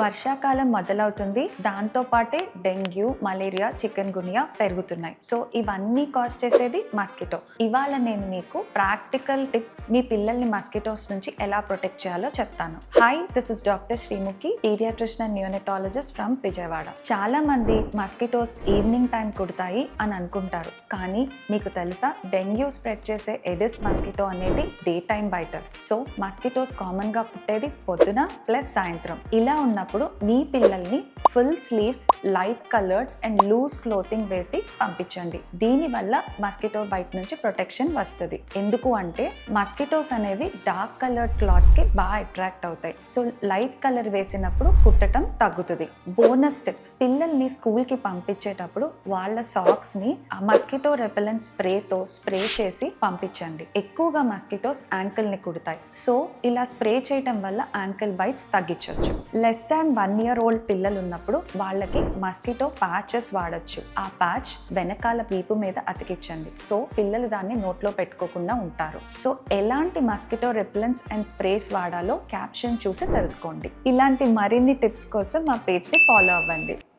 వర్షాకాలం మొదలవుతుంది, దాంతో పాటే డెంగ్యూ, మలేరియా, చికెన్ గునియా పెరుగుతున్నాయి. సో ఇవన్నీ కాజ్ చేసేది మస్కిటో. ఇవాళ నేను మీకు ప్రాక్టికల్ టిప్ మీ పిల్లల్ని మస్కిటోస్ నుంచి ఎలా ప్రొటెక్ట్ చేయాలో చెప్తాను. Hi, this is doctor Srimukhi, paediatrician and neonatologist from Vijayawada. చాలా మంది మస్కిటోస్ ఈవినింగ్ టైం కుడతాయి అని అనుకుంటారు, కానీ మీకు తెలుసా, డెంగ్యూ స్ప్రెడ్ చేసే ఎడిస్ మస్కిటో అనేది day time biter. So mosquitoes common గా పుట్టేది పొద్దున ప్లస్ సాయంత్రం. ఇలా ఉన్నప్పుడు మీ పిల్లల్ని full sleeves, light coloured and loose clothing వేసి పంపించండి. దీనివల్ల మస్కిటో బైట్ నుంచి ప్రొటెక్షన్ వస్తుంది. ఎందుకు అంటే మస్కిటోస్ అనేవి డార్క్ కలర్డ్ క్లాత్స్ కి బాగా అట్రాక్ట్ అవుతాయి. సో లైట్ కలర్ వేసినప్పుడు కుట్టడం తగ్గుతుంది. బోనస్ టిప్, పిల్లల్ని స్కూల్ కి పంపించేటప్పుడు వాళ్ళ సాక్స్ ని ఆ మస్కిటో రెపెలెంట్ స్ప్రేతో స్ప్రే చేసి పంపించండి. ఎక్కువగా మస్కిటోస్ యాంకిల్ ని కుడతాయి. సో ఇలా స్ప్రే చేయడం వల్ల యాంకిల్ బైట్స్ తగ్గించవచ్చు. లెస్ దాన్ 1 year old పిల్లలు ఉన్నప్పుడు వాళ్ళకి మస్కిటో ప్యాచెస్ వాడచ్చు. ఆ ప్యాచ్ వెనకాల వీపు మీద అతికించండి. సో పిల్లలు దాన్ని నోట్లో పెట్టుకోకుండా ఉంటారు. సో ఎలాంటి మస్కిటో రిపెలెంట్స్ అండ్ స్ప్రేస్ వాడాలో క్యాప్షన్ చూసి తెలుసుకోండి. ఇలాంటి మరిన్ని టిప్స్ కోసం మా పేజ్ ని ఫాలో అవ్వండి.